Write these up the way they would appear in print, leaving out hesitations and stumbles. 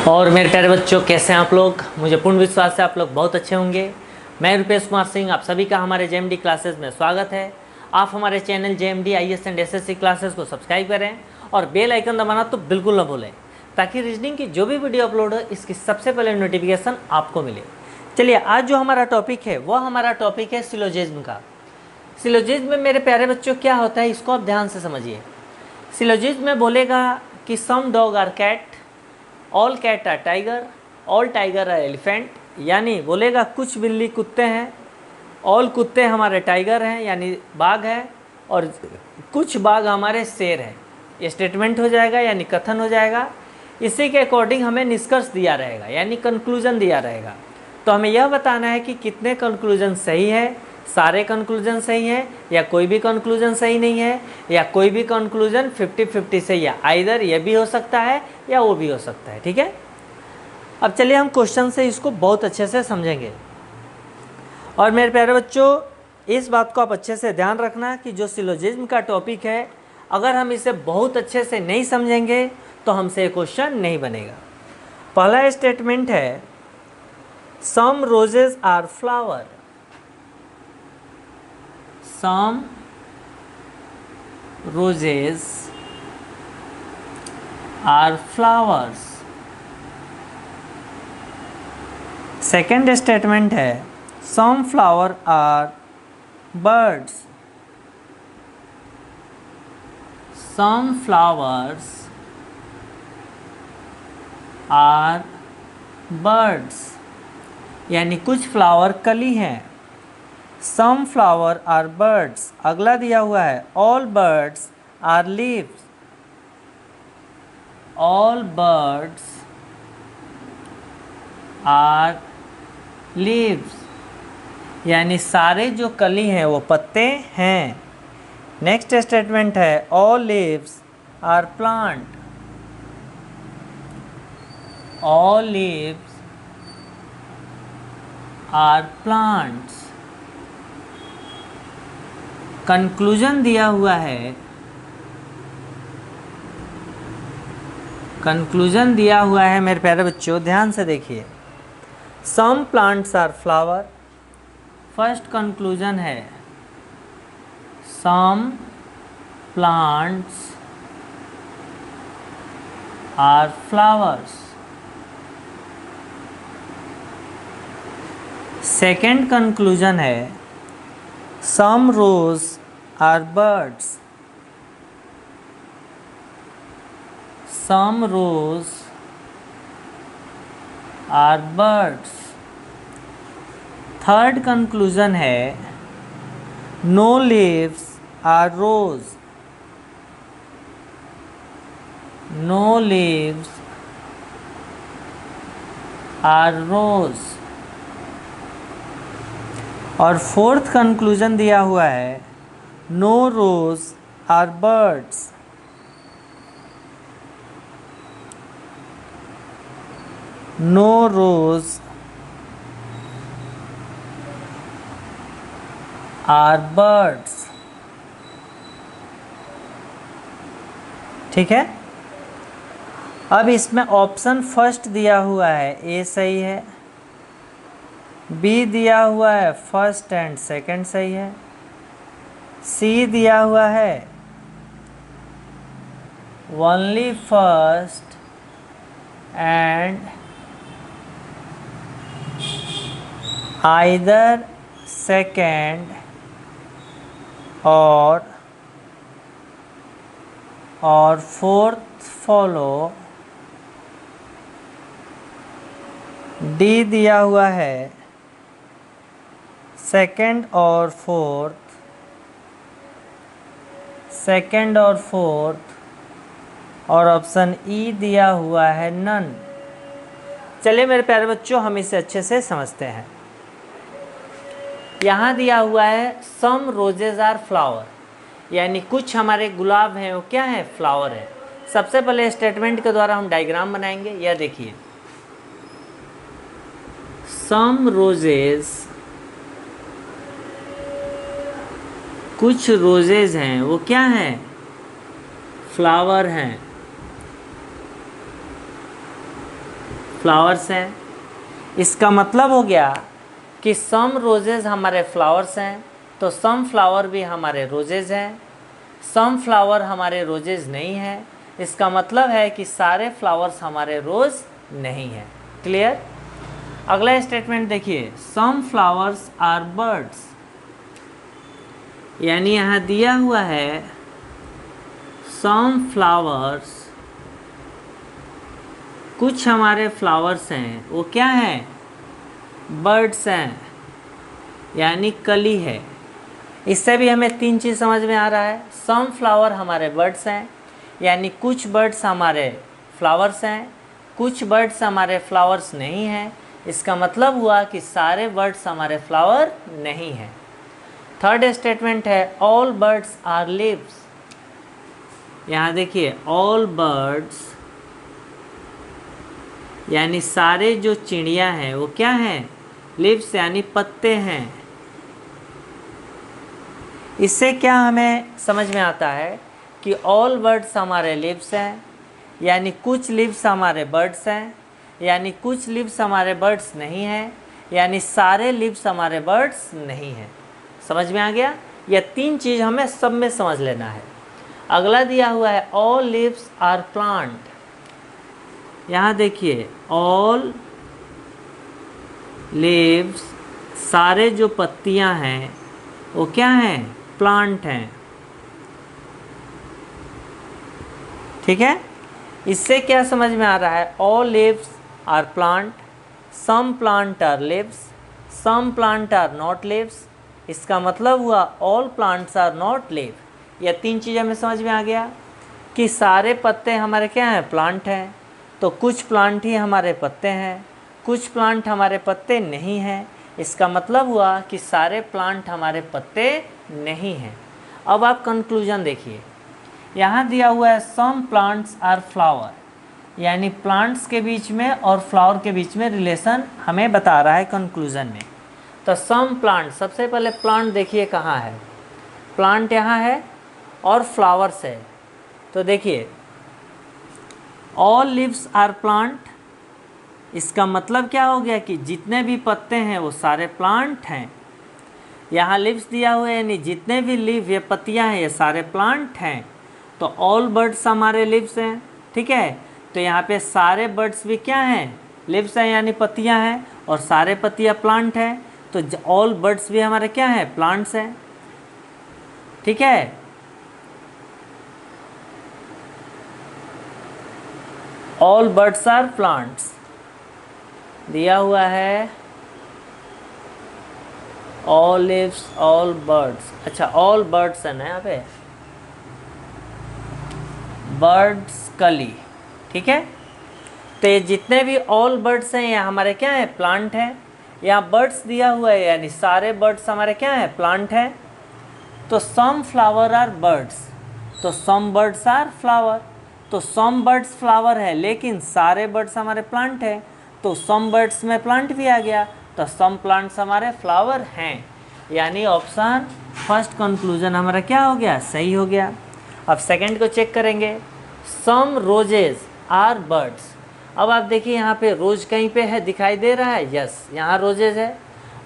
और मेरे प्यारे बच्चों, कैसे हैं आप लोग। मुझे पूर्ण विश्वास है आप लोग बहुत अच्छे होंगे। मैं रुपेश कुमार सिंह, आप सभी का हमारे जेएमडी क्लासेस में स्वागत है। आप हमारे channel JMD IAS and SSC classes को सब्सक्राइब करें और बेल आइकन दबाना तो बिल्कुल ना भूलें, ताकि रीजनिंग की जो भी वीडियो अपलोड हो इसकी सबसे पहले नोटिफिकेशन आपको मिले। चलिए, आज जो हमारा टॉपिक है वह हमारा टॉपिक है सिलोजिज्म का। सिलोजिज्म में मेरे प्यारे बच्चों क्या होता है, इसको आप ध्यान से समझिए। सिलोजिज्म में बोलेगा कि some dog are cat, all cat are tiger, all tiger are elephant. यानी बोलेगा कुछ बिल्ली कुत्ते हैं, ऑल कुत्ते हमारे टाइगर हैं यानी बाघ है, और कुछ बाघ हमारे शेर हैं। ये स्टेटमेंट हो जाएगा यानी कथन हो जाएगा। इसी के अकॉर्डिंग हमें निष्कर्ष दिया रहेगा यानी कंक्लूजन दिया रहेगा। तो हमें यह बताना है कि कितने कंक्लूजन सही है, सारे कंक्लूजन सही हैं या कोई भी कंक्लूजन सही नहीं है, या कोई भी कंक्लूजन 50-50 सही है। आइदर ये भी हो सकता है या वो भी हो सकता है। ठीक है, अब चलिए हम क्वेश्चन से इसको बहुत अच्छे से समझेंगे। और मेरे प्यारे बच्चों, इस बात को आप अच्छे से ध्यान रखना कि जो सिलोजिज्म का टॉपिक है, अगर हम इसे बहुत अच्छे से नहीं समझेंगे तो हमसे ये क्वेश्चन नहीं बनेगा। पहला स्टेटमेंट है, some roses are flower. Some roses are flowers. Second statement है, some flower are birds. Some flowers are birds. यानी कुछ फ्लावर कली हैं। Some flower are birds. अगला दिया हुआ है, all birds are leaves. All birds are leaves. यानी सारे जो कली हैं वो पत्ते हैं। नेक्स्ट स्टेटमेंट है, all leaves are plant. All leaves are plants. Conclusion दिया हुआ है, कंक्लूजन दिया हुआ है मेरे प्यारे बच्चों, ध्यान से देखिए। Some plants are flower. First conclusion है, some plants are flowers. Second conclusion है, some rows are birds. Some rows are birds. Third conclusion है, no leaves are rose. No leaves are rose. और फोर्थ कंक्लूजन दिया हुआ है, no rose are birds. No rose are birds. ठीक है, अब इसमें ऑप्शन फर्स्ट दिया हुआ है, ए सही है। बी दिया हुआ है फर्स्ट एंड सेकंड सही है। सी दिया हुआ है only first and either second और फोर्थ फॉलो। डी दिया हुआ है सेकंड और फोर्थ, सेकंड और फोर्थ, और ऑप्शन ई दिया हुआ है नन। चलिए मेरे प्यारे बच्चों, हम इसे अच्छे से समझते हैं। यहाँ दिया हुआ है सम रोजेज आर फ्लावर, यानी कुछ हमारे गुलाब हैं वो क्या है, फ्लावर है। सबसे पहले स्टेटमेंट के द्वारा हम डायग्राम बनाएंगे। यह देखिए, सम रोजेज कुछ रोजेज हैं, वो क्या हैं? फ्लावर हैं। फ्लावर्स हैं। इसका मतलब हो गया कि सम रोजेज़ हमारे फ्लावर्स हैं, तो सम फ्लावर भी हमारे रोजेज़ हैं। सम फ्लावर हमारे रोजेज़ नहीं हैं, इसका मतलब है कि सारे फ्लावर्स हमारे रोज़ नहीं हैं। क्लियर? अगला स्टेटमेंट देखिए, सम फ्लावर्स आर बर्ड्स, यानी यहाँ दिया हुआ है सम फ्लावर्स, कुछ हमारे फ्लावर्स हैं, वो क्या हैं? बर्ड्स हैं, यानी कली है। इससे भी हमें तीन चीज़ समझ में आ रहा है। सम फ्लावर हमारे बर्ड्स हैं, यानी कुछ बर्ड्स हमारे फ्लावर्स हैं, कुछ बर्ड्स हमारे फ्लावर्स नहीं हैं। इसका मतलब हुआ कि सारे बर्ड्स हमारे फ्लावर नहीं हैं। थर्ड स्टेटमेंट है ऑल बर्ड्स आर लीव्स। यहाँ देखिए ऑल बर्ड्स यानी सारे जो चिड़िया हैं वो क्या हैं? लीव्स यानी पत्ते हैं। इससे क्या हमें समझ में आता है कि ऑल बर्ड्स हमारे लीव्स हैं, यानी कुछ लीव्स हमारे बर्ड्स हैं, यानी कुछ लीव्स हमारे बर्ड्स नहीं हैं, यानी सारे लीव्स हमारे बर्ड्स नहीं हैं। समझ में आ गया? यह तीन चीज़ हमें सब में समझ लेना है। अगला दिया हुआ है ऑल लीव्स आर प्लांट। यहाँ देखिए ऑल लीव्स, सारे जो पत्तियाँ हैं वो क्या हैं? प्लांट हैं। ठीक है? इससे क्या समझ में आ रहा है? All leaves are plant, some plant are leaves, some plant are not leaves. इसका मतलब हुआ all plants are not leave. यह तीन चीज़ें हमें समझ में आ गया कि सारे पत्ते हमारे क्या हैं? प्लांट हैं। तो कुछ प्लांट ही हमारे पत्ते हैं, कुछ प्लांट हमारे पत्ते नहीं हैं। इसका मतलब हुआ कि सारे प्लांट हमारे पत्ते नहीं हैं। अब आप कंक्लूजन देखिए, यहाँ दिया हुआ है सम प्लांट्स आर फ्लावर, यानी प्लांट्स के बीच में और फ्लावर के बीच में रिलेशन हमें बता रहा है कंक्लूजन में। तो सम प्लांट, सबसे पहले प्लांट देखिए कहाँ है? प्लांट यहाँ है और फ्लावर्स है। तो देखिए ऑल लीव्स आर प्लांट, इसका मतलब क्या हो गया कि जितने भी पत्ते हैं वो सारे प्लांट हैं। यहाँ लीव्स दिया हुआ है, यानी जितने भी लीव ये पत्तियाँ हैं ये सारे प्लांट हैं। तो ऑल बर्ड्स हमारे लीव्स हैं। ठीक है? तो यहाँ पे सारे बर्ड्स भी क्या हैं? लीव्स हैं, यानी पत्तियाँ हैं, और सारे पत्तियाँ प्लांट हैं। तो ऑल बर्ड्स भी हमारे क्या हैं? प्लांट्स हैं। ठीक है? ऑल बर्ड्स आर प्लांट्स दिया हुआ है, ऑल लीव्स ऑल बर्ड्स। अच्छा, ऑल बर्ड्स है ना यहाँ पे, बर्ड्स कली। ठीक है? तो ये जितने भी ऑल बर्ड्स हैं ये हमारे क्या है? प्लांट हैं। यहाँ बर्ड्स दिया हुआ है, यानी सारे बर्ड्स हमारे क्या है? प्लांट हैं। तो सम फ्लावर आर बर्ड्स, तो सम बर्ड्स आर फ्लावर। तो सम बर्ड्स फ्लावर है, लेकिन सारे बर्ड्स हमारे प्लांट हैं। तो सम बर्ड्स में प्लांट भी आ गया, तो सम प्लांट्स हमारे फ्लावर हैं। यानी ऑप्शन फर्स्ट कंक्लूजन हमारा क्या हो गया? सही हो गया। अब सेकंड को चेक करेंगे, सम रोजेज आर बर्ड्स। अब आप देखिए यहाँ पे रोज कहीं पे है, दिखाई दे रहा है? यस, यहाँ रोजेज है।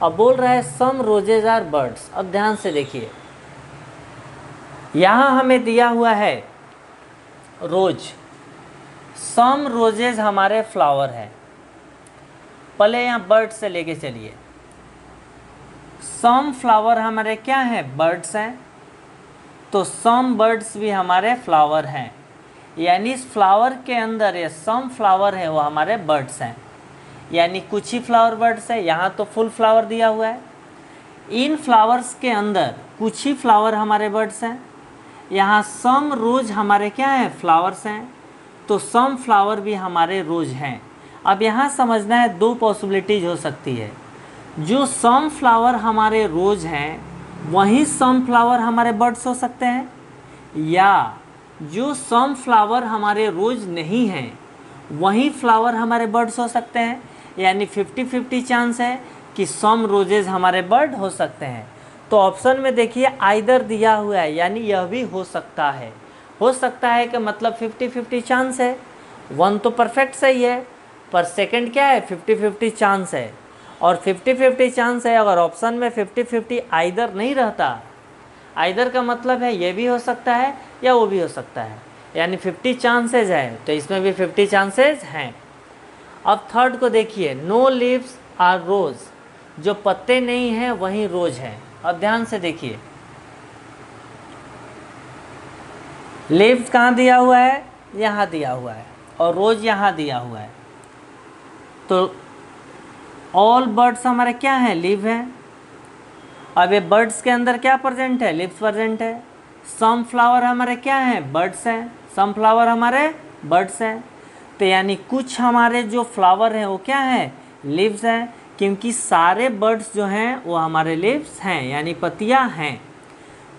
अब बोल रहा है सम रोजेज आर बर्ड्स। अब ध्यान से देखिए, यहाँ हमें दिया हुआ है रोज, सम रोजेज हमारे फ्लावर है। पहले यहाँ बर्ड से लेके चलिए, सम फ्लावर हमारे क्या हैं? बर्ड्स हैं। तो सम बर्ड्स भी हमारे फ्लावर हैं, यानी इस फ्लावर के अंदर ये सम फ्लावर है वो हमारे बर्ड्स हैं, यानी कुछ ही फ्लावर बर्ड्स है। यहाँ तो फुल फ्लावर दिया हुआ है, इन फ्लावर्स के अंदर कुछ ही फ्लावर हमारे बर्ड्स हैं। यहाँ सम रोज हमारे क्या हैं? फ्लावर्स हैं। तो सम फ्लावर भी हमारे रोज हैं। अब यहाँ समझना है, दो पॉसिबिलिटीज हो सकती है। जो सम फ्लावर हमारे रोज हैं वहीं सम फ्लावर हमारे बर्ड्स हो सकते हैं, या जो सम फ्लावर हमारे रोज नहीं हैं वहीं फ्लावर हमारे बर्ड्स हो सकते हैं। यानी 50-50 चांस है कि सम रोजेज हमारे बर्ड हो सकते हैं। तो ऑप्शन में देखिए आइदर दिया हुआ है, यानी यह भी हो सकता है। हो सकता है कि मतलब 50-50 चांस है। वन तो परफेक्ट सही है, पर सेकंड क्या है 50-50 चांस है, और 50-50 चांस है अगर ऑप्शन में 50-50 आइदर नहीं रहता, आइदर का मतलब है ये भी हो सकता है या वो भी हो सकता है, यानी 50 चांसेज है, तो इसमें भी 50 चांसेज हैं। अब थर्ड को देखिए, नो लीव्स आर रोज, जो पत्ते नहीं हैं वही रोज हैं। अब ध्यान से देखिए, लीव्स कहाँ दिया हुआ है, यहाँ दिया हुआ है, और रोज यहाँ दिया हुआ है। तो ऑल बर्ड्स हमारे क्या हैं, लीव हैं। अब ये बर्ड्स के अंदर क्या प्रेजेंट है, लीव्स प्रेजेंट है। सम फ्लावर हमारे क्या हैं, बर्ड्स हैं, सम फ्लावर हमारे बर्ड्स हैं। तो यानी कुछ हमारे जो फ्लावर हैं वो क्या हैं, लीव्स हैं, क्योंकि सारे बर्ड्स जो हैं वो हमारे लीव्स हैं, यानी पत्तियां हैं।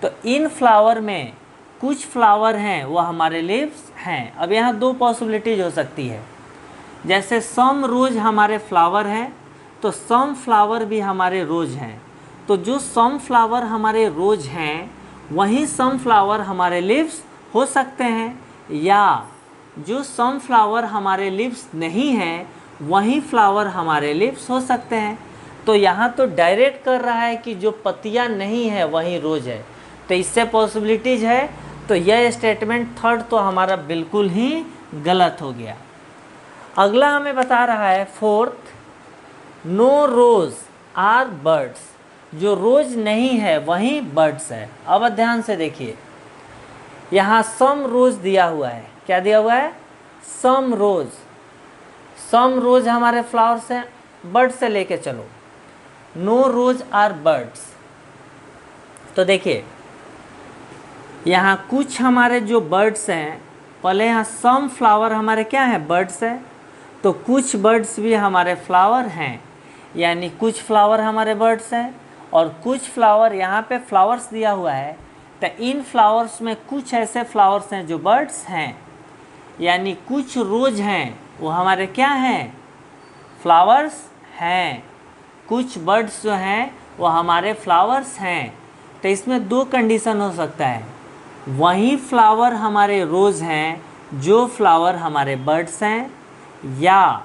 तो इन फ्लावर में कुछ फ्लावर हैं वो हमारे लीव्स हैं। अब यहाँ दो पॉसिबिलिटीज हो सकती है, जैसे सम रोज हमारे फ्लावर हैं तो सम फ्लावर भी हमारे रोज हैं। तो जो सम फ्लावर हमारे रोज हैं वहीं सम फ्लावर हमारे लीव्स हो सकते हैं, या जो सम फ्लावर हमारे लीव्स नहीं हैं वहीं फ्लावर हमारे लीव्स हो सकते हैं। तो यहाँ तो डायरेक्ट कर रहा है कि जो पत्तियाँ नहीं है वहीं रोज है, तो इससे पॉसिबिलिटीज है। तो यह स्टेटमेंट थर्ड तो हमारा बिल्कुल ही गलत हो गया। अगला हमें बता रहा है fourth, no rose are birds, जो रोज नहीं है वहीं बर्ड्स है। अब ध्यान से देखिए, यहाँ सम रोज दिया हुआ है, क्या दिया हुआ है, सम रोज। सम रोज हमारे फ्लावर्स हैं, बर्ड से लेके चलो, नो रोज आर बर्ड्स। तो देखिए यहाँ कुछ हमारे जो बर्ड्स हैं, पहले यहाँ सम फ्लावर हमारे क्या हैं, बर्ड्स हैं, तो कुछ बर्ड्स भी हमारे फ्लावर हैं, यानी कुछ फ्लावर हमारे बर्ड्स हैं और कुछ फ्लावर, यहाँ पे फ्लावर्स दिया हुआ है, तो इन फ्लावर्स में कुछ ऐसे फ्लावर्स हैं जो बर्ड्स हैं, यानी कुछ रोज हैं वो हमारे क्या हैं, फ्लावर्स हैं। कुछ बर्ड्स जो हैं वो हमारे फ्लावर्स हैं। तो इसमें दो कंडीशन हो सकता है, वही फ्लावर हमारे रोज हैं जो फ्लावर हमारे बर्ड्स हैं, या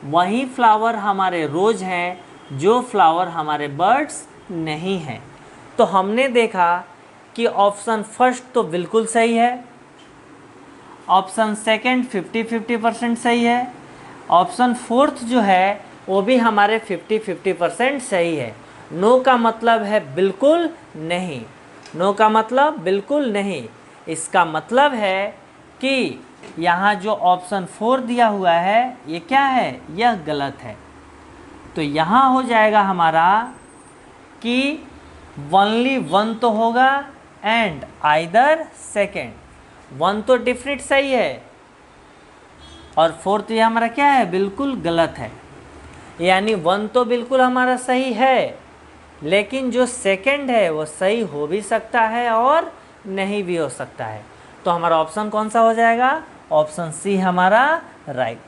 वही फ्लावर हमारे रोज हैं जो फ्लावर हमारे बर्ड्स नहीं हैं। तो हमने देखा कि ऑप्शन फर्स्ट तो बिल्कुल सही है, ऑप्शन सेकंड 50-50% सही है, ऑप्शन फोर्थ जो है वो भी हमारे 50-50% सही है। नो का मतलब है बिल्कुल नहीं, नो का मतलब बिल्कुल नहीं। इसका मतलब है कि यहाँ जो ऑप्शन 4 दिया हुआ है ये क्या है, यह गलत है। तो यहाँ हो जाएगा हमारा कि ओनली वन तो होगा एंड आइदर सेकेंड। वन तो डिफरेंट सही है और फोर्थ ये हमारा क्या है, बिल्कुल गलत है। यानी वन तो बिल्कुल हमारा सही है, लेकिन जो सेकंड है वो सही हो भी सकता है और नहीं भी हो सकता है। तो हमारा ऑप्शन कौन सा हो जाएगा, ऑप्शन सी हमारा राइट।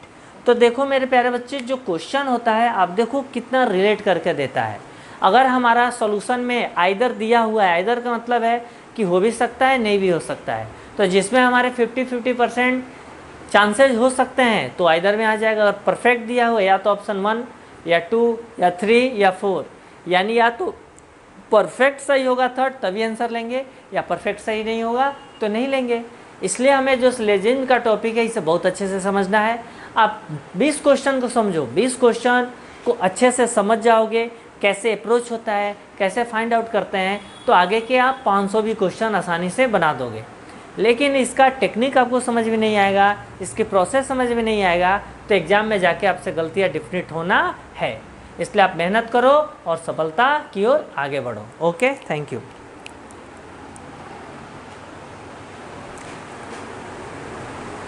तो देखो मेरे प्यारे बच्चे, जो क्वेश्चन होता है आप देखो कितना रिलेट करके देता है। अगर हमारा सॉल्यूशन में आइदर दिया हुआ है, आइदर का मतलब है कि हो भी सकता है नहीं भी हो सकता है, तो जिसमें हमारे 50-50% चांसेज हो सकते हैं तो आइदर में आ जाएगा। अगर परफेक्ट दिया हुआ या तो ऑप्शन 1 या 2 या 3 या 4, यानी या तो परफेक्ट सही होगा थर्ड तभी आंसर लेंगे, या परफेक्ट सही नहीं होगा तो नहीं लेंगे। इसलिए हमें जो लेजेंड का टॉपिक है इसे बहुत अच्छे से समझना है। आप 20 क्वेश्चन को समझो, 20 क्वेश्चन को अच्छे से समझ जाओगे, कैसे अप्रोच होता है, कैसे फाइंड आउट करते हैं, तो आगे के आप 500 भी क्वेश्चन आसानी से बना दोगे। लेकिन इसका टेक्निक आपको समझ में नहीं आएगा, इसकी प्रोसेस समझ में नहीं आएगा, तो एग्ज़ाम में जाके आपसे गलतियाँ डिफिनिट होना है। इसलिए आप मेहनत करो और सफलता की ओर आगे बढ़ो। Okay, thank you.